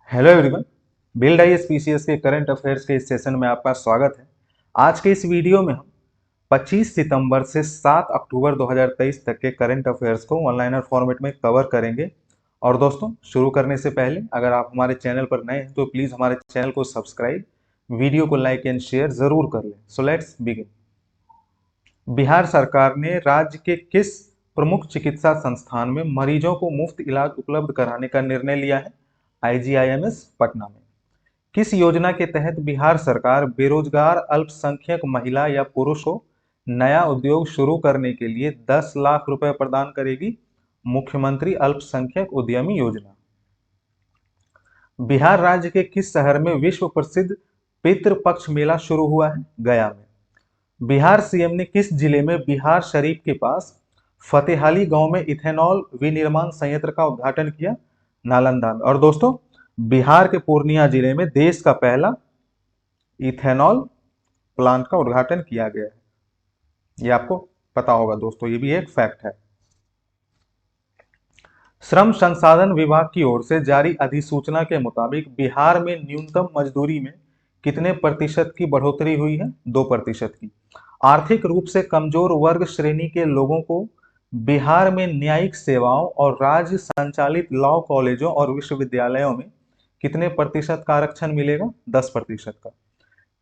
Hello everyone. Build IAS PCS के current affairs के इस सेशन में आपका स्वागत है। आज के इस वीडियो में हम 25 सितंबर से 7 अक्टूबर 2023 तक के करंट अफेयर्स को ऑनलाइनर फॉर्मेट में कवर करेंगे। और दोस्तों, शुरू करने से पहले अगर आप हमारे चैनल पर नए हैं तो प्लीज़ हमारे चैनल को सब्सक्राइब, वीडियो को लाइक एंड शेयर ज़रूर कर लें। So let's begin. बिहार सरकार ने राज्य के किस प्रमुख चिकित्सा संस्थान में मरीजों को मुफ्त इलाज उपलब्ध कराने का निर्णय लिया है? आईजीआईएमएस पटना में। किस योजना के तहत बिहार सरकार बेरोजगार अल्पसंख्यक महिला या पुरुष को नया उद्योग शुरू करने के लिए 10 लाख रुपए प्रदान करेगी? मुख्यमंत्री अल्पसंख्यक उद्यमी योजना। बिहार राज्य के किस शहर में विश्व प्रसिद्ध पितृपक्ष मेला शुरू हुआ है? गया में। बिहार सीएम ने किस जिले में बिहार शरीफ के पास फतेहाली गांव में इथेनॉल विनिर्माण संयंत्र का उद्घाटन किया? नालंदा में। और दोस्तों, बिहार के पूर्णिया जिले में देश का पहला इथेनॉल प्लांट का उद्घाटन किया गया है। ये आपको पता होगा दोस्तों, ये भी एक फैक्ट है। श्रम संसाधन विभाग की ओर से जारी अधिसूचना के मुताबिक बिहार में न्यूनतम मजदूरी में कितने प्रतिशत की बढ़ोतरी हुई है? 2% की। आर्थिक रूप से कमजोर वर्ग श्रेणी के लोगों को बिहार में न्यायिक सेवाओं और राज्य संचालित लॉ कॉलेजों और विश्वविद्यालयों में कितने प्रतिशत का आरक्षण मिलेगा? 10% का।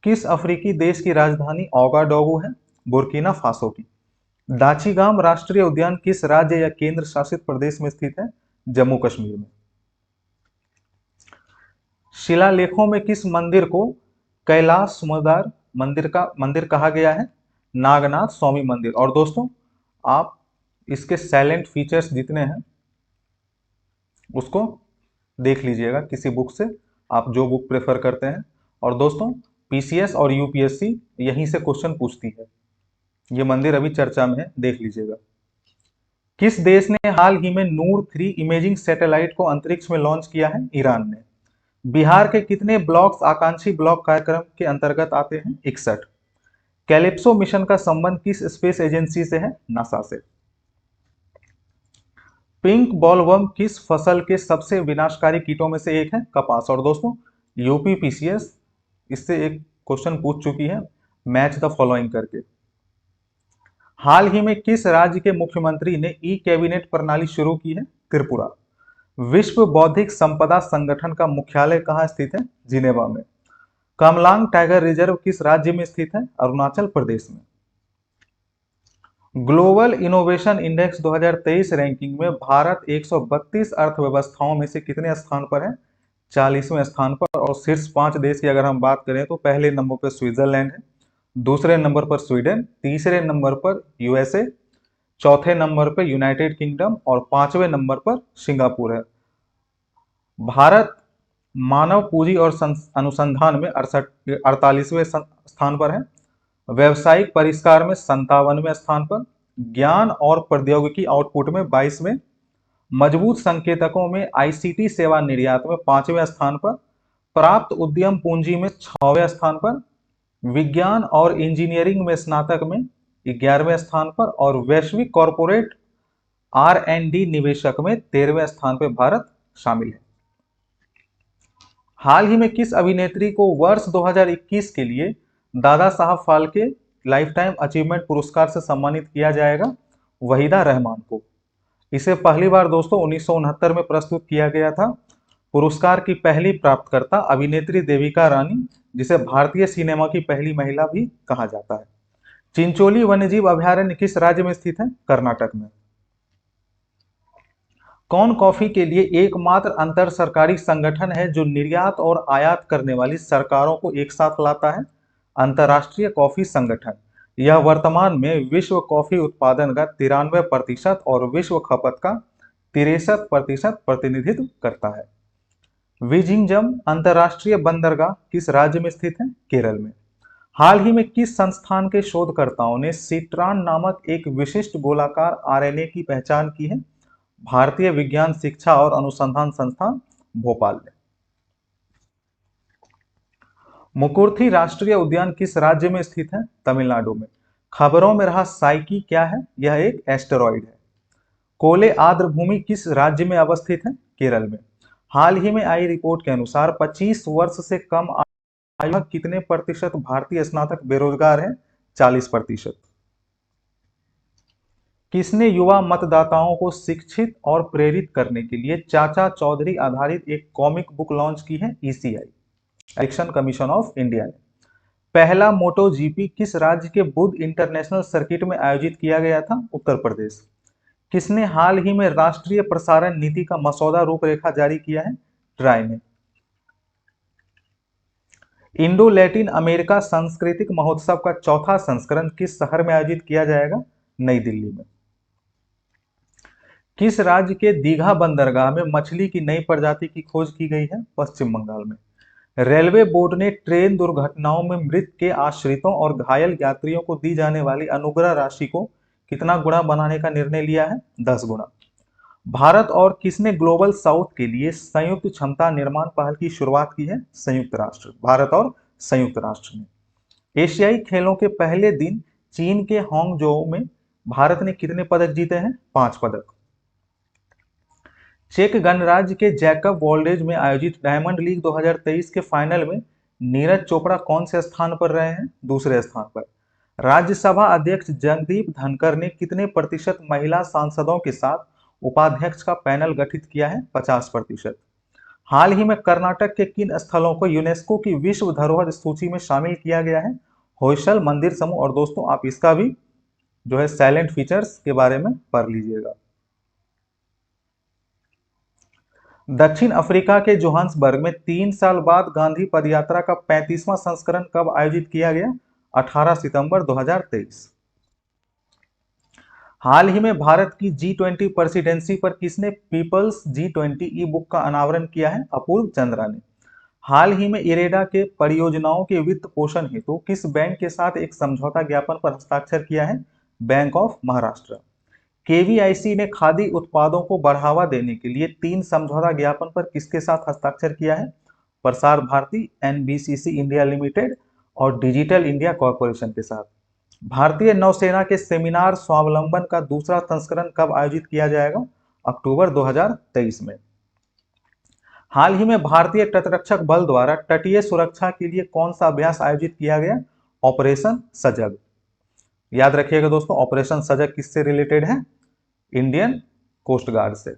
किस अफ्रीकी देश की राजधानी ओगाडोगु है? बुर्किना फासो की। दाचीगाम राष्ट्रीय उद्यान किस राज्य या केंद्र शासित प्रदेश में स्थित है? जम्मू कश्मीर में। शिलालेखों में किस मंदिर को कैलाश मुदार मंदिर कहा गया है? नागनाथ स्वामी मंदिर। और दोस्तों, आप इसके साइलेंट फीचर्स जितने हैं उसको देख लीजिएगा किसी बुक से, आप जो बुक प्रेफर करते हैं। और दोस्तों, पीसीएस और यूपीएससी यहीं से क्वेश्चन पूछती है। ये मंदिर अभी चर्चा में है, देख लीजिएगा। किस देश ने हाल ही में नूर 3 इमेजिंग सैटेलाइट को अंतरिक्ष में लॉन्च किया है? ईरान ने। बिहार के कितने ब्लॉक्स आकांक्षी ब्लॉक कार्यक्रम के अंतर्गत आते हैं? 61। कैलिप्सो मिशन का संबंध किस स्पेस एजेंसी से है? नासा से। पिंक बॉलवर्म किस फसल के सबसे विनाशकारी कीटों में से एक है? कपास। और दोस्तों, यूपी पीसीएस इससे एक क्वेश्चन पूछ चुकी है, मैच द फॉलोइंग करके। हाल ही में किस राज्य के मुख्यमंत्री ने ई कैबिनेट प्रणाली शुरू की है? त्रिपुरा। विश्व बौद्धिक संपदा संगठन का मुख्यालय कहाँ स्थित है? जिनेवा में। कमलांग टाइगर रिजर्व किस राज्य में स्थित है? अरुणाचल प्रदेश में। ग्लोबल इनोवेशन इंडेक्स 2023 रैंकिंग में भारत 132 अर्थव्यवस्थाओं में से कितने स्थान पर है? 40वें स्थान पर। और शीर्ष 5 देश की अगर हम बात करें तो पहले नंबर पर स्विट्जरलैंड है, दूसरे नंबर पर स्वीडन, तीसरे नंबर पर यूएसए, चौथे नंबर पर यूनाइटेड किंगडम और 5वें नंबर पर सिंगापुर है। भारत मानव पूंजी और अनुसंधान में 48वें स्थान पर है, व्यवसायिक परिष्कार में 57वें स्थान पर, ज्ञान और प्रौद्योगिकी आउटपुट में 22वें, मजबूत संकेतकों में आईसीटी सेवा निर्यात में 5वें स्थान पर, प्राप्त उद्यम पूंजी में 6वें स्थान पर, विज्ञान और इंजीनियरिंग में स्नातक में 11वें स्थान पर और वैश्विक कॉरपोरेट आर&डी निवेशक में 13वें स्थान पर भारत शामिल है। हाल ही में किस अभिनेत्री को वर्ष 2021 के लिए Dada Saheb Phalke life time achievement पुरस्कार से सम्मानित किया जाएगा? वहीदा रहमान को। इसे पहली बार दोस्तों 1969 में प्रस्तुत किया गया था। पुरस्कार की पहली प्राप्तकर्ता अभिनेत्री देविका रानी, जिसे भारतीय सिनेमा की पहली महिला भी कहा जाता है। चिंचोली वन्यजीव अभयारण्य किस राज्य में स्थित है? कर्नाटक में। कौन कॉफी के लिए एकमात्र अंतर सरकारी संगठन है जो निर्यात और आयात करने वाली सरकारों को एक साथ लाता है? अंतर्राष्ट्रीय कॉफी संगठन। यह वर्तमान में विश्व कॉफी उत्पादन का 93% और विश्व खपत का 63% प्रतिनिधित्व करता है। विजिंजम अंतर्राष्ट्रीय बंदरगाह किस राज्य में स्थित है? केरल में। हाल ही में किस संस्थान के शोधकर्ताओं ने सिट्रान नामक एक विशिष्ट गोलाकार आरएनए की पहचान की है? भारतीय विज्ञान शिक्षा और अनुसंधान संस्थान भोपाल में। मुकुर्थी राष्ट्रीय उद्यान किस राज्य में स्थित है? तमिलनाडु में। खबरों में रहा साइकी क्या है? यह एक एस्टेरॉइड है। कोले आर्द्र भूमि किस राज्य में अवस्थित है? केरल में। हाल ही में आई रिपोर्ट के अनुसार 25 वर्ष से कम आयु में कितने प्रतिशत भारतीय स्नातक बेरोजगार हैं? 40%। किसने युवा मतदाताओं को शिक्षित और प्रेरित करने के लिए चाचा चौधरी आधारित एक कॉमिक बुक लॉन्च की है? ECI, election commission of India ने। पहला मोटो जीपी किस राज्य के बुध इंटरनेशनल सर्किट में आयोजित किया गया था? उत्तर प्रदेश। किसने हाल ही में राष्ट्रीय प्रसारण नीति का मसौदा रूपरेखा जारी किया है? ट्राई ने। इंडो लैटिन अमेरिका सांस्कृतिक महोत्सव का चौथा संस्करण किस शहर में आयोजित किया जाएगा? नई दिल्ली में। किस राज्य के दीघा बंदरगाह में मछली की नई प्रजाति की खोज की गई है? पश्चिम बंगाल में। रेलवे बोर्ड ने ट्रेन दुर्घटनाओं में मृत के आश्रितों और घायल यात्रियों को दी जाने वाली अनुग्रह राशि को कितना गुना बनाने का निर्णय लिया है? 10 गुना। भारत और किसने ग्लोबल साउथ के लिए संयुक्त क्षमता निर्माण पहल की शुरुआत की है? संयुक्त राष्ट्र। भारत और संयुक्त राष्ट्र ने। एशियाई खेलों के पहले दिन चीन के हांगझोउ में भारत ने कितने पदक जीते हैं? 5 पदक। चेक गणराज्य के जैकब वॉल्डेज में आयोजित डायमंड लीग 2023 के फाइनल में नीरज चोपड़ा कौन से स्थान पर रहे हैं? दूसरे स्थान पर। राज्यसभा अध्यक्ष जगदीप धनखड़ ने कितने प्रतिशत महिला सांसदों के साथ उपाध्यक्ष का पैनल गठित किया है? 50%। हाल ही में कर्नाटक के किन स्थलों को यूनेस्को की विश्व धरोहर सूची में शामिल किया गया है? होयसल मंदिर समूह। और दोस्तों आप इसका भी जो है साइलेंट फीचर्स के बारे में पढ़ लीजिएगा। दक्षिण अफ्रीका के जोहान्सबर्ग में 3 साल बाद गांधी पदयात्रा का 35वां संस्करण कब आयोजित किया गया? 18 सितंबर 2023। हाल ही में भारत की G20 प्रेसिडेंसी पर किसने पीपल्स G20 ई बुक का अनावरण किया है? अपूर्व चंद्रा ने। हाल ही में इरेडा के परियोजनाओं के वित्त पोषण हेतु किस बैंक के साथ एक समझौता ज्ञापन पर हस्ताक्षर किया है? Bank of Maharashtra. केवीआईसी ने खादी उत्पादों को बढ़ावा देने के लिए 3 समझौता ज्ञापन पर किसके साथ हस्ताक्षर किया है? Prasar Bharati, NBCC India limited और डिजिटल इंडिया कॉरपोरेशन के साथ। भारतीय नौसेना के सेमिनार स्वावलंबन का दूसरा संस्करण कब आयोजित किया जाएगा? अक्टूबर 2023 में। हाल ही में भारतीय तटरक्षक बल द्वारा तटीय सुरक्षा के लिए कौन सा अभ्यास आयोजित किया गया? ऑपरेशन सजग। याद रखिएगा दोस्तों, ऑपरेशन सजग किससे रिलेटेड है? इंडियन कोस्ट गार्ड से।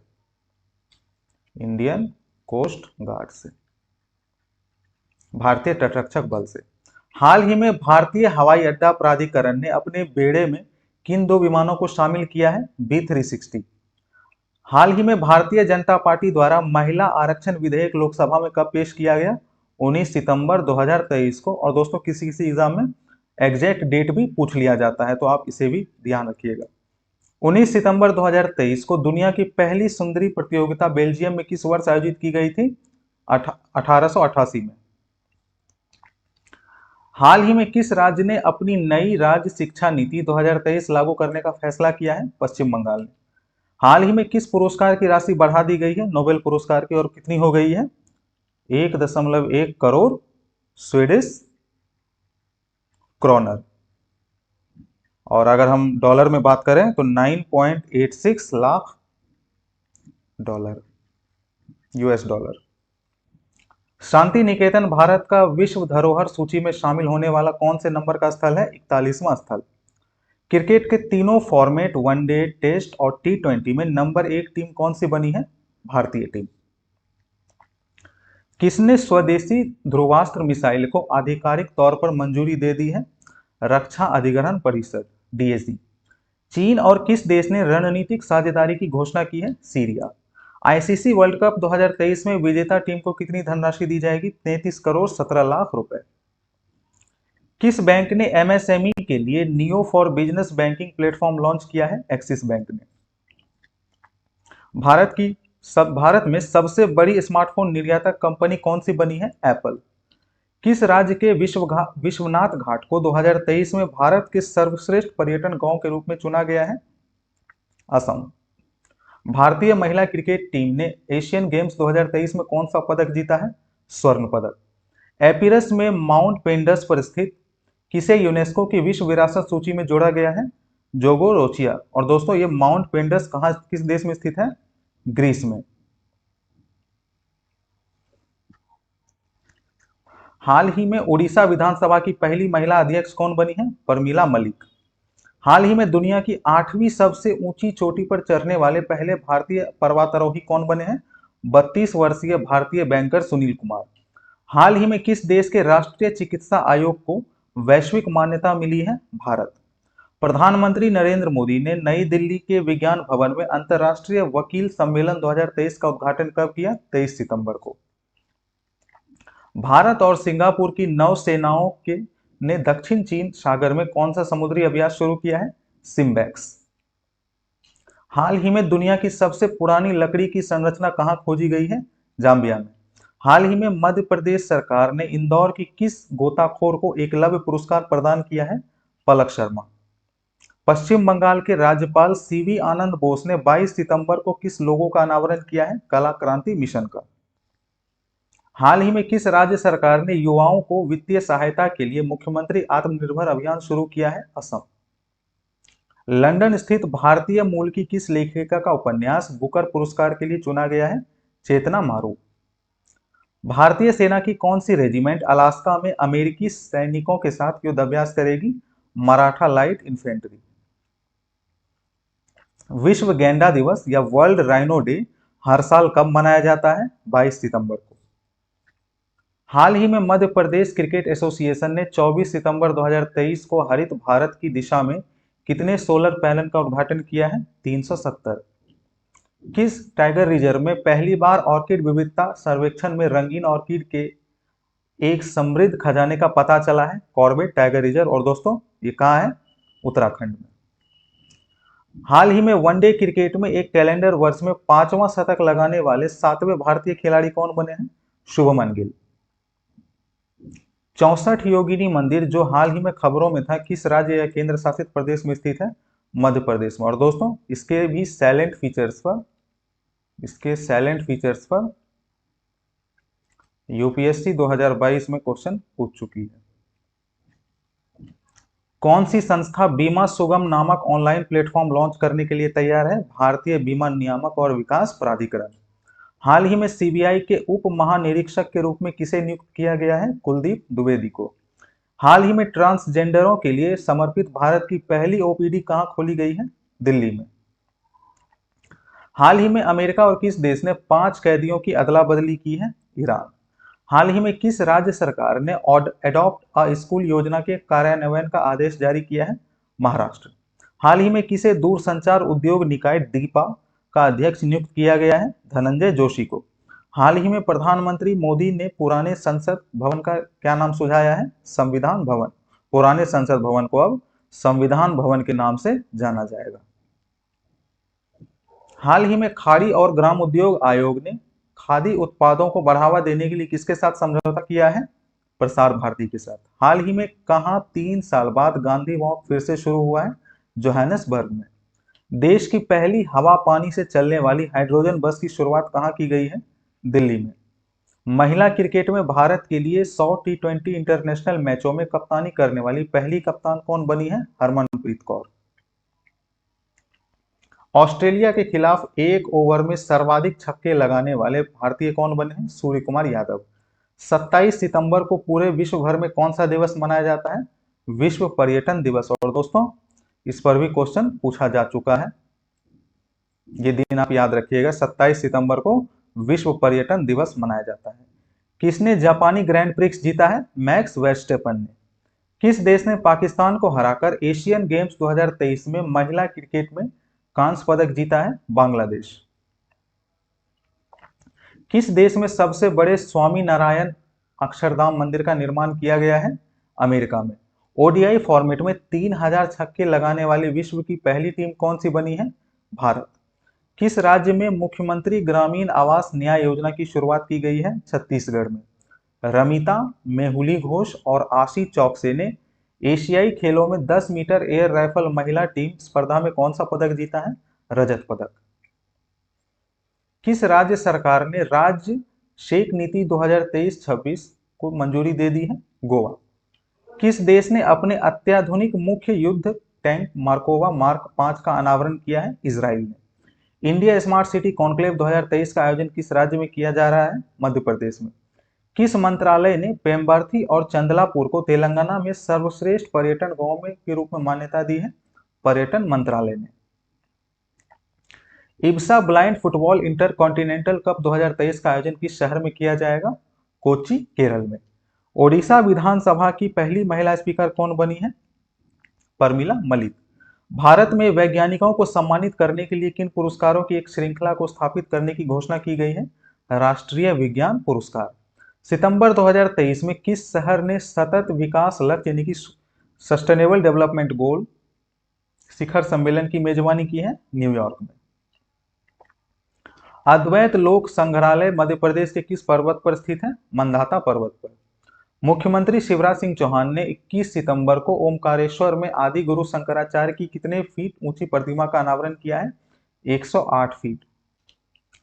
इंडियन कोस्ट गार्ड से, भारतीय तटरक्षक बल से। हाल ही में भारतीय हवाई अड्डा प्राधिकरण ने अपने बेड़े में किन 2 विमानों को शामिल किया है? B360। हाल ही में भारतीय जनता पार्टी द्वारा महिला आरक्षण विधेयक लोकसभा में कब पेश किया गया? 19 सितंबर 2023 को। और दोस्तों किसी किसी एग्जाम में एग्जैक्ट डेट भी पूछ लिया जाता है, तो आप इसे भी ध्यान रखिएगा। 19 सितंबर 2023 को दुनिया की पहली सुंदरी प्रतियोगिता बेल्जियम में किस वर्ष आयोजित की गई थी? 1888 में। हाल ही में किस राज्य ने अपनी नई राज्य शिक्षा नीति 2023 लागू करने का फैसला किया है? पश्चिम बंगाल ने। हाल ही में किस पुरस्कार की राशि बढ़ा दी गई है? नोबेल पुरस्कार की। और कितनी हो गई है? 1.1 करोड़ स्वीडिश क्रोनर। और अगर हम डॉलर में बात करें तो 9.86 lakh dollar, US dollar. Shanti Niketan Bharat का विश्व धरोहर सूची में शामिल होने वाला कौन से नंबर का स्थल है? 41वां स्थल। क्रिकेट के तीनों फॉर्मेट वनडे, टेस्ट और T20 में नंबर 1 टीम कौन सी बनी है? भारतीय टीम। किसने स्वदेशी ध्रुवास्त्र मिसाइल को आधिकारिक तौर पर मंजूरी दे दी है? रक्षा अधिग्रहण परिषद, DAC। चीन और किस देश ने रणनीतिक साझेदारी की घोषणा की है? सीरिया। आईसीसी वर्ल्ड कप 2023 में विजेता टीम को कितनी धनराशि दी जाएगी? 33 करोड़ 17 लाख रुपए। किस बैंक ने MSME के लिए neo for business banking platform launch किया है? एक्सिस बैंक ने। भारत में सबसे बड़ी स्मार्टफोन निर्यातक कंपनी कौन सी बनी है? एप्पल। किस राज्य के विश्वनाथ घाट को 2023 में भारत के सर्वश्रेष्ठ पर्यटन गांव के रूप में चुना गया है? असम। भारतीय महिला क्रिकेट टीम ने एशियन गेम्स 2023 में कौन सा पदक जीता है? स्वर्ण पदक। एपिरस में माउंट पेंडस पर स्थित किसे यूनेस्को की विश्व विरासत सूची में जोड़ा गया है? जोगोरोचिया। और दोस्तों ये माउंट पेंडस किस देश में स्थित है? ग्रीस में। हाल ही में उड़ीसा विधानसभा की पहली महिला अध्यक्ष कौन बनी है? प्रमिला मलिक। हाल ही में दुनिया की 8वीं सबसे ऊंची चोटी पर चढ़ने वाले पहले भारतीय पर्वतारोही कौन बने हैं? 32 वर्षीय भारतीय बैंकर सुनील कुमार। हाल ही में किस देश के राष्ट्रीय चिकित्सा आयोग को वैश्विक मान्यता मिली है? भारत। प्रधानमंत्री नरेंद्र मोदी ने नई दिल्ली के विज्ञान भवन में अंतर्राष्ट्रीय वकील सम्मेलन 2023 का उद्घाटन कब किया? 23 सितंबर को। भारत और सिंगापुर की नौसेनाओं के ने दक्षिण चीन सागर में कौन सा समुद्री अभ्यास शुरू किया है? सिम्बेक्स। हाल ही में दुनिया की सबसे पुरानी लकड़ी की संरचना कहां खोजी गई है? जाम्बिया में। हाल ही में मध्य प्रदेश सरकार ने इंदौर की किस गोताखोर को एकलव्य पुरस्कार प्रदान किया है? पलक शर्मा। पश्चिम बंगाल के राज्यपाल सीवी आनंद बोस ने 22 सितंबर को किस लोगो का अनावरण किया है? कला क्रांति मिशन का। हाल ही में किस राज्य सरकार ने युवाओं को वित्तीय सहायता के लिए मुख्यमंत्री आत्मनिर्भर अभियान शुरू किया है? असम। लंदन स्थित भारतीय मूल की किस लेखिका का उपन्यास बुकर पुरस्कार के लिए चुना गया है? चेतना मारू। भारतीय सेना की कौन सी रेजिमेंट अलास्का में अमेरिकी सैनिकों के साथ युद्धाभ्यास करेगी? Maratha light infantry. विश्व गैंडा दिवस या वर्ल्ड राइनो डे हर साल कब मनाया जाता है? 22 सितंबर को। हाल ही में मध्य प्रदेश क्रिकेट एसोसिएशन ने 24 सितंबर 2023 को हरित भारत की दिशा में कितने सोलर पैनल का उद्घाटन किया है? 370। किस टाइगर रिजर्व में पहली बार ऑर्किड विविधता सर्वेक्षण में रंगीन ऑर्किड के एक समृद्ध खजाने का पता चला है? Corbett tiger reserve. और दोस्तों ये कहाँ है? उत्तराखंड में। हाल ही में वनडे क्रिकेट में एक कैलेंडर वर्ष में 5वां शतक लगाने वाले 7वें भारतीय खिलाड़ी कौन बने हैं? शुभमन गिल। 64 योगिनी मंदिर जो हाल ही में खबरों में था किस राज्य या केंद्र शासित प्रदेश में स्थित है? मध्य प्रदेश में। और दोस्तों इसके भी साइलेंट फीचर्स पर यूपीएससी 2022 में क्वेश्चन पूछ चुकी है। कौन सी संस्था बीमा सुगम नामक ऑनलाइन प्लेटफॉर्म लॉन्च करने के लिए तैयार है? भारतीय बीमा नियामक और विकास प्राधिकरण। हाल ही में सीबीआई के उप महानिरीक्षक के रूप में किसे नियुक्त किया गया है? कुलदीप द्विवेदी को। हाल ही में ट्रांसजेंडरों के लिए समर्पित भारत की पहली ओपीडी कहां खोली गई है? दिल्ली में। हाल ही में अमेरिका और किस देश ने 5 कैदियों की अदला बदली की है? ईरान। हाल ही में किस राज्य सरकार ने एडॉप्ट अ स्कूल योजना के कार्यान्वयन का आदेश जारी किया है? महाराष्ट्र। हाल ही में किसे दूरसंचार उद्योग निकाय दीपा का अध्यक्ष नियुक्त किया गया है? धनंजय जोशी को। हाल ही में प्रधानमंत्री मोदी ने पुराने संसद भवन का क्या नाम सुझाया है? संविधान भवन। पुराने संसद भवन को अब संविधान भवन के नाम से जाना जाएगा। हाल ही में खाड़ी और ग्राम उद्योग आयोग ने खादी उत्पादों को बढ़ावा देने के लिए किसके साथ समझौता किया है? प्रसार भारती के साथ। हाल ही में कहां 3 साल बाद गांधी वॉक फिर से शुरू हुआ है? जोहानिसबर्ग में। देश की पहली हवा पानी से चलने वाली हाइड्रोजन बस की शुरुआत कहां की गई है? दिल्ली में। महिला क्रिकेट में भारत के लिए 100 टी20 इंटरनेशनल मैचों में कप्तानी करने वाली पहली कप्तान कौन बनी है? हरमनप्रीत कौर। ऑस्ट्रेलिया के खिलाफ एक ओवर में सर्वाधिक छक्के लगाने वाले भारतीय कौन बने हैं? सूर्य कुमार यादव। 27 सितंबर को पूरे विश्व भर में कौन सा दिवस मनाया जाता है? विश्व पर्यटन दिवस। और दोस्तों इस पर भी क्वेश्चन पूछा जा चुका है, ये दिन आप याद रखिएगा। 27 सितंबर को विश्व पर्यटन दिवस मनाया जाता है। किसने जापानी ग्रैंड प्रिक्स जीता है? मैक्स वर्स्टेपन ने। किस देश ने पाकिस्तान को हराकर एशियन गेम्स 2023 में महिला क्रिकेट में कांस्य पदक जीता है? बांग्लादेश। किस देश में सबसे बड़े स्वामी नारायण अक्षरधाम मंदिर का निर्माण किया गया है? अमेरिका में। ओडीआई फॉर्मेट में 3000 छक्के लगाने वाली विश्व की पहली टीम कौन सी बनी है? भारत। किस राज्य में मुख्यमंत्री ग्रामीण आवास न्याय योजना की शुरुआत की गई है? छत्तीसगढ़ में। रमिता मेहुली घोष और आशी चौकसे ने एशियाई खेलों में 10 मीटर एयर राइफल महिला टीम स्पर्धा में कौन सा पदक जीता है? रजत पदक। किस राज्य सरकार ने राज्य शेख नीति 2023-26 को मंजूरी दे दी है? गोवा। किस देश ने अपने अत्याधुनिक मुख्य युद्ध टैंक मार्कोवा मार्क 5 का अनावरण किया है? इजराइल ने। इंडिया स्मार्ट सिटी कॉन्क्लेव 2023 का आयोजन किस राज्य में किया जा रहा है? मध्य प्रदेश में। किस मंत्रालय ने पेम्बर्ती और चंदलापुर को तेलंगाना में सर्वश्रेष्ठ पर्यटन गांव में के रूप में मान्यता दी है? पर्यटन मंत्रालय ने। IBSA blind football inter continental cup 2023 का आयोजन किस शहर में किया जाएगा? कोच्चि, केरल में। ओडिशा विधानसभा की पहली महिला स्पीकर कौन बनी है? परमिला मलिक। भारत में वैज्ञानिकों को सम्मानित करने के लिए किन पुरस्कारों की एक श्रृंखला को स्थापित करने की घोषणा की गई है? राष्ट्रीय विज्ञान पुरस्कार। सितंबर 2023 में किस शहर ने सतत विकास लक्ष्य यानी कि सस्टेनेबल डेवलपमेंट गोल शिखर सम्मेलन की मेजबानी की है? न्यूयॉर्क में। अद्वैत लोक संग्रहालय मध्य प्रदेश के किस पर्वत पर स्थित है? मंदाता पर्वत पर। मुख्यमंत्री शिवराज सिंह चौहान ने 21 सितंबर को ओमकारेश्वर में आदि गुरु शंकराचार्य की कितने फीट ऊंची प्रतिमा का अनावरण किया है? 108 फीट।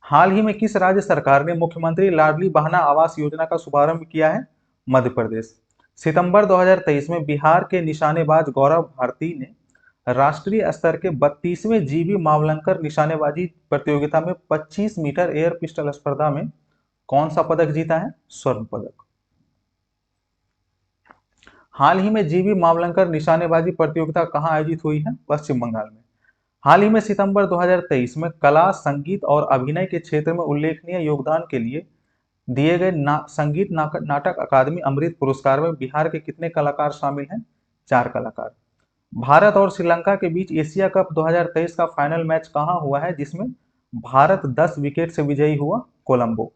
हाल ही में किस राज्य सरकार ने मुख्यमंत्री लाडली बहना आवास योजना का शुभारंभ किया है? मध्य प्रदेश। सितंबर 2023 में बिहार के निशानेबाज गौरव भारती ने राष्ट्रीय स्तर के 32वें जीबी मावलंकर निशानेबाजी प्रतियोगिता में 25 मीटर एयर पिस्टल स्पर्धा में कौन सा पदक जीता है? स्वर्ण पदक। हाल ही में जीबी मावलंकर निशानेबाजी प्रतियोगिता कहां आयोजित हुई है? पश्चिम बंगाल में। हाल ही में सितंबर 2023 में कला, संगीत और अभिनय के क्षेत्र में उल्लेखनीय योगदान के लिए दिए गए संगीत नाटक अकादमी अमृत पुरस्कार में बिहार के कितने कलाकार शामिल हैं? 4 कलाकार। भारत और श्रीलंका के बीच एशिया कप 2023 का फाइनल मैच कहां हुआ है जिसमें भारत 10 विकेट से विजयी हुआ? कोलंबो।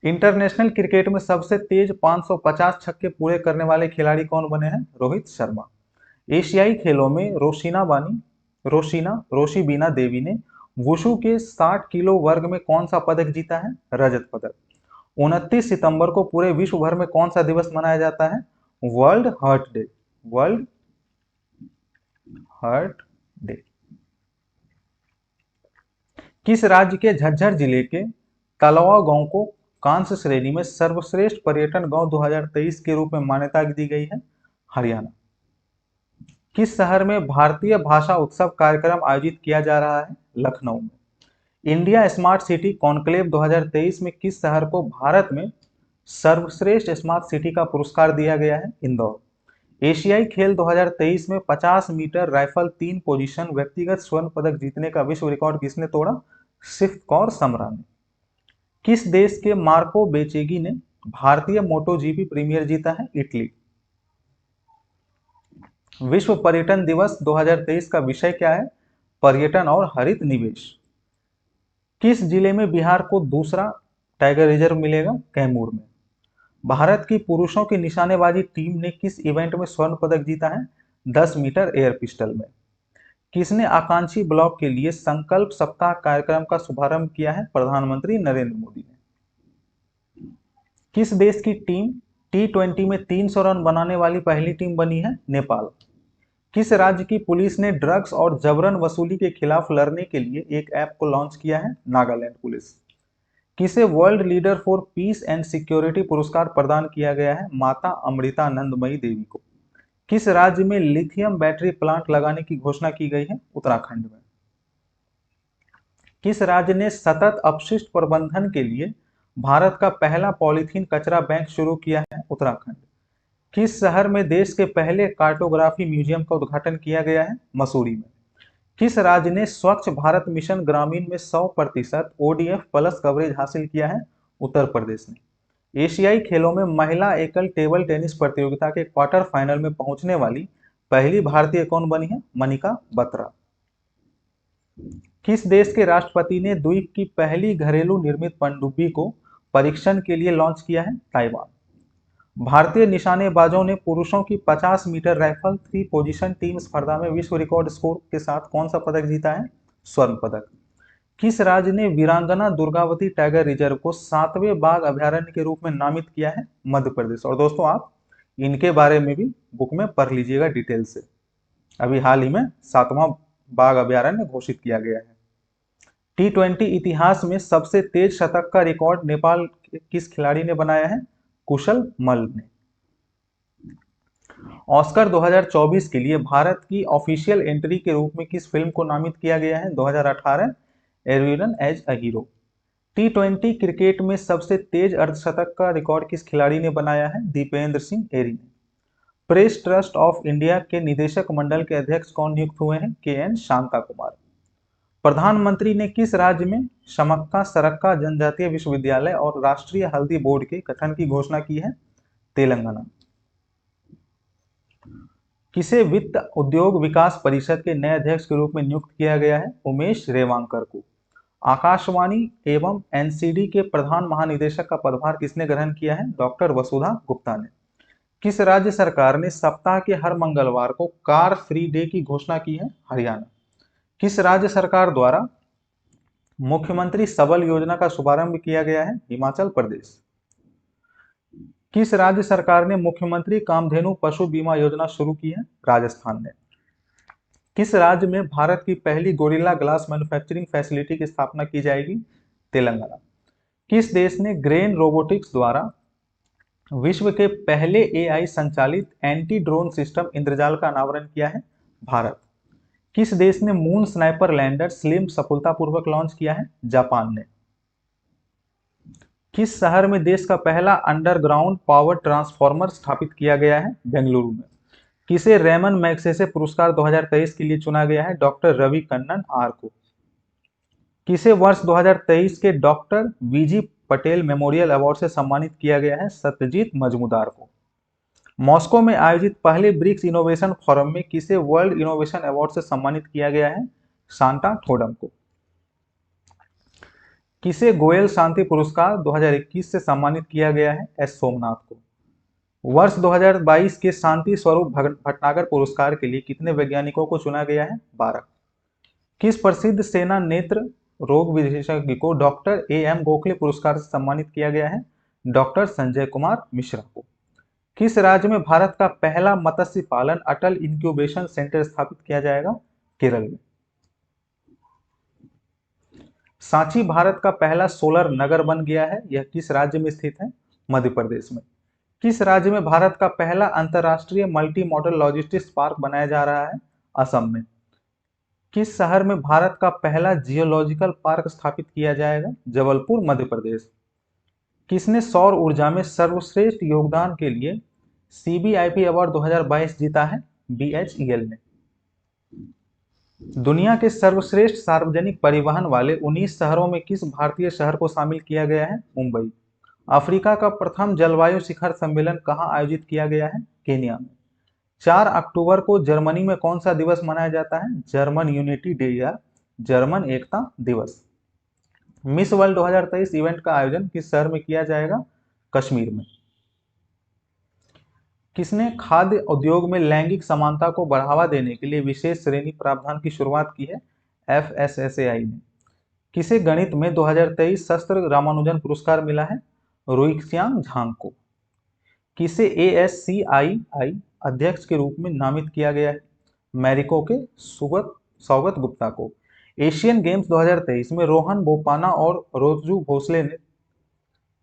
इंटरनेशनल क्रिकेट में सबसे तेज 550 छक्के पूरे करने वाले खिलाड़ी कौन बने हैं? रोहित शर्मा। एशियाई खेलों में रोशीबीना देवी ने वुशु के 60 किलो वर्ग में कौन सा पदक जीता है? रजत पदक। 29 सितंबर को पूरे विश्व भर में कौन सा दिवस मनाया जाता है? World heart day. World heart day. किस राज्य के झज्जर जिले के तलवा गांव को कांस्य श्रेणी में सर्वश्रेष्ठ पर्यटन गांव 2023 के रूप में मान्यता दी गई है? हरियाणा। किस शहर में भारतीय भाषा उत्सव कार्यक्रम आयोजित किया जा रहा है? लखनऊ में। इंडिया स्मार्ट सिटी कॉन्क्लेव 2023 में किस शहर को भारत में सर्वश्रेष्ठ स्मार्ट सिटी का पुरस्कार दिया गया है? इंदौर। एशियाई खेल 2023 में 50 मीटर राइफल 3 पोजीशन व्यक्तिगत स्वर्ण पदक जीतने का विश्व रिकॉर्ड किसने तोड़ा? सिफ्त समरा ने। किस देश के मार्को बेचेगी ने भारतीय मोटोजीपी प्रीमियर जीता है? इटली। विश्व पर्यटन दिवस 2023 का विषय क्या है? पर्यटन और हरित निवेश। किस जिले में बिहार को दूसरा टाइगर रिजर्व मिलेगा? कैमूर में। भारत की पुरुषों की निशानेबाजी टीम ने किस इवेंट में स्वर्ण पदक जीता है? 10 मीटर एयर पिस्टल में। किसने आकांक्षी ब्लॉक के लिए संकल्प सप्ताह कार्यक्रम का शुभारंभ किया है? प्रधानमंत्री नरेंद्र मोदी ने। किस देश की टीम T20 में 300 रन बनाने वाली पहली टीम बनी है? नेपाल। किस राज्य की पुलिस ने ड्रग्स और जबरन वसूली के खिलाफ लड़ने के लिए एक ऐप को लॉन्च किया है? नागालैंड पुलिस। किसे world leader for piece and security पुरस्कार प्रदान किया गया है? माता अमृतानंदमयी देवी को। किस राज्य में लिथियम बैटरी प्लांट लगाने की घोषणा की गई है? उत्तराखंड में। किस राज्य ने सतत अपशिष्ट प्रबंधन के लिए भारत का पहला पॉलीथीन कचरा बैंक शुरू किया है? उत्तराखंड। किस शहर में देश के पहले कार्टोग्राफी म्यूजियम का उद्घाटन किया गया है? मसूरी में। किस राज्य ने स्वच्छ भारत मिशन ग्रामीण में 100% ODF प्लस कवरेज हासिल किया है? उत्तर प्रदेश ने। एशियाई खेलों में महिला एकल टेबल टेनिस प्रतियोगिता के क्वार्टर फाइनल में पहुंचने वाली पहली भारतीय कौन बनी है? मनिका बत्रा। किस देश के राष्ट्रपति ने द्वीप की पहली घरेलू निर्मित पनडुब्बी को परीक्षण के लिए लॉन्च किया है? ताइवान। भारतीय निशानेबाजों ने पुरुषों की 50 मीटर राइफल 3 पोजीशन टीम स्पर्धा में विश्व रिकॉर्ड स्कोर के साथ कौन सा पदक जीता है? स्वर्ण पदक। किस राज्य ने वीरांगना दुर्गावती टाइगर रिजर्व को 7वें बाघ अभयारण्य के रूप में नामित किया है? मध्य प्रदेश। और दोस्तों आप इनके बारे में भी बुक में पढ़ लीजिएगा डिटेल से। अभी हाल ही में 7वां बाघ अभयारण्य घोषित किया गया है। T20 इतिहास में सबसे तेज शतक का रिकॉर्ड नेपाल के किस खिलाड़ी ने बनाया है? कुशल मल्ल ने। ऑस्कर 2024 के लिए भारत की ऑफिशियल एंट्री के रूप में किस फिल्म को नामित किया गया है? 2018 एविडन as a hero. T20 cricket में सबसे तेज अर्धशतक का रिकॉर्ड किस खिलाड़ी ने बनाया है? दीपेंद्र सिंह एरी ने। प्रेस ट्रस्ट ऑफ इंडिया के निदेशक मंडल के अध्यक्ष कौन नियुक्त हुए हैं? KN शांता कुमार। प्रधानमंत्री ने किस राज्य में शमक्का सरक्का जनजातीय विश्वविद्यालय और राष्ट्रीय हल्दी बोर्ड के गठन की घोषणा की है? तेलंगाना। किसे वित्त उद्योग विकास परिषद के नए अध्यक्ष के रूप में नियुक्त किया गया है? उमेश रेवांकर को। आकाशवाणी एवं NCD के प्रधान महानिदेशक का पदभार किसने ग्रहण किया है? डॉक्टर वसुधा गुप्ता ने। किस राज्य सरकार ने सप्ताह के हर मंगलवार को कार फ्री डे की घोषणा की है? हरियाणा। किस राज्य सरकार द्वारा मुख्यमंत्री सबल योजना का शुभारंभ किया गया है? हिमाचल प्रदेश। किस राज्य सरकार ने मुख्यमंत्री कामधेनु पशु बीमा योजना शुरू की है? राजस्थान ने। किस राज्य में भारत की पहली गोरिल्ला ग्लास मैन्युफैक्चरिंग फैसिलिटी की स्थापना की जाएगी? तेलंगाना। किस देश ने ग्रेन रोबोटिक्स द्वारा विश्व के पहले AI संचालित एंटी ड्रोन सिस्टम इंद्रजाल का अनावरण किया है? भारत। किस देश ने मून स्नाइपर लैंडर स्लिम सफलतापूर्वक लॉन्च किया है? जापान ने। किस शहर में देश का पहला अंडरग्राउंड पावर ट्रांसफार्मर स्थापित किया गया है? बेंगलुरु में। किसे रेमन मैग्सेसे पुरस्कार 2023 के लिए चुना गया है? डॉक्टर रवि कन्नन आर को। किसे वर्ष 2023 के doctor VG Patel memorial award से सम्मानित किया गया है? सत्यजीत मजमूदार को। मॉस्को में आयोजित पहले ब्रिक्स इनोवेशन फोरम में किसे वर्ल्ड इनोवेशन अवार्ड से सम्मानित किया गया है? शांता ठोडम को। किसे गोयल शांति पुरस्कार 2021 से सम्मानित किया गया है? S सोमनाथ को। वर्ष 2022 के शांति स्वरूप भटनागर पुरस्कार के लिए कितने वैज्ञानिकों को चुना गया है? 12। किस प्रसिद्ध सेना नेत्र रोग विशेषज्ञ को डॉक्टर AM गोखले पुरस्कार से सम्मानित किया गया है? डॉक्टर संजय कुमार मिश्रा को। किस राज्य में भारत का पहला मत्स्य पालन अटल इंक्यूबेशन सेंटर स्थापित किया जाएगा? केरल में। सांची भारत का पहला सोलर नगर बन गया है, यह किस राज्य में स्थित है? मध्य प्रदेश में। किस राज्य में भारत का पहला अंतरराष्ट्रीय मल्टी मॉडल लॉजिस्टिक्स पार्क बनाया जा रहा है? असम में। किस शहर में भारत का पहला जियोलॉजिकल पार्क स्थापित किया जाएगा? जबलपुर मध्य प्रदेश। किसने सौर ऊर्जा में सर्वश्रेष्ठ योगदान के लिए CBIP अवार्ड 2022 जीता है? BHEL ने। दुनिया के सर्वश्रेष्ठ सार्वजनिक परिवहन वाले 19 शहरों में किस भारतीय शहर को शामिल किया गया है? मुंबई। अफ्रीका का प्रथम जलवायु शिखर सम्मेलन कहां आयोजित किया गया है? केन्या में। 4 अक्टूबर को जर्मनी में कौन सा दिवस मनाया जाता है? जर्मन यूनिटी डे या जर्मन एकता दिवस। मिस वर्ल्ड 2023 इवेंट का आयोजन किस शहर में किया जाएगा? कश्मीर में। किसने खाद्य उद्योग में लैंगिक समानता को बढ़ावा देने के लिए विशेष श्रेणी प्रावधान की शुरुआत की है? FSSAI ने। किसे गणित में 2023 शस्त्र रामानुजन पुरस्कार मिला है? रुइक्सियांग झांग को। किसे ASCII अध्यक्ष के रूप में नामित किया गया है? मैरिको के सौगत गुप्ता को। एशियन गेम्स 2023 में रोहन बोपाना और रोजू भोसले ने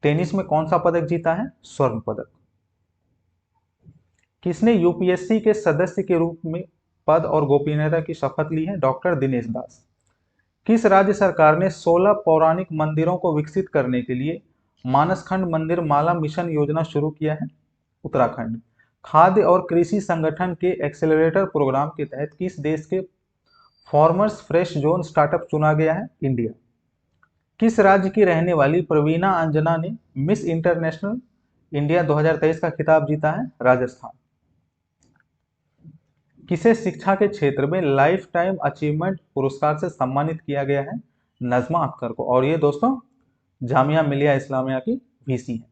टेनिस में कौन सा पदक जीता है? स्वर्ण पदक। किसने UPSC के सदस्य के रूप में पद और गोपनीयता की शपथ ली है? डॉक्टर दिनेश दास। किस राज्य सरकार ने 16 पौराणिक मंदिरों को विकसित करने के लिए मानसखंड मंदिर माला मिशन योजना शुरू किया है? उत्तराखंड। खाद्य और कृषि संगठन के एक्सेलरेटर प्रोग्राम के तहत किस देश के फार्मर्स फ्रेश जोन स्टार्टअप चुना गया है? इंडिया। किस राज्य की रहने वाली प्रवीणा अंजना ने मिस इंटरनेशनल इंडिया 2023 का खिताब जीता है? राजस्थान। किसे शिक्षा के क्षेत्र में लाइफ टाइम अचीवमेंट पुरस्कार से सम्मानित किया गया है? नजमा अख्तर को। और ये दोस्तों जामिया मिलिया इस्लामिया की VC है।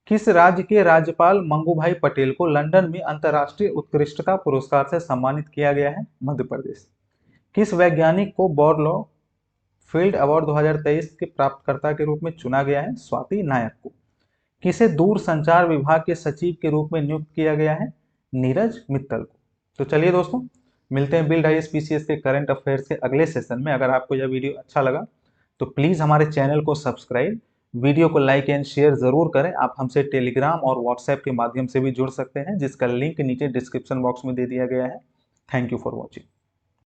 किस राज्य के राज्यपाल मंगूभाई पटेल को लंदन में अंतर्राष्ट्रीय उत्कृष्टता पुरस्कार से सम्मानित किया गया है? मध्य प्रदेश। किस वैज्ञानिक को बॉर्लो फील्ड अवार्ड 2023 के प्राप्तकर्ता के रूप में चुना गया है? स्वाति नायक को। किसे दूर संचार विभाग के सचिव के रूप में नियुक्त किया गया है? नीरज मित्तल को। तो चलिए दोस्तों, मिलते हैं बिल्ड IAS PCS के करंट अफेयर्स के अगले सेशन में। अगर आपको यह वीडियो अच्छा लगा तो प्लीज़ हमारे चैनल को सब्सक्राइब, वीडियो को लाइक एंड शेयर ज़रूर करें। आप हमसे टेलीग्राम और व्हाट्सएप के माध्यम से भी जुड़ सकते हैं, जिसका लिंक नीचे डिस्क्रिप्शन बॉक्स में दे दिया गया है। Thank you for watching.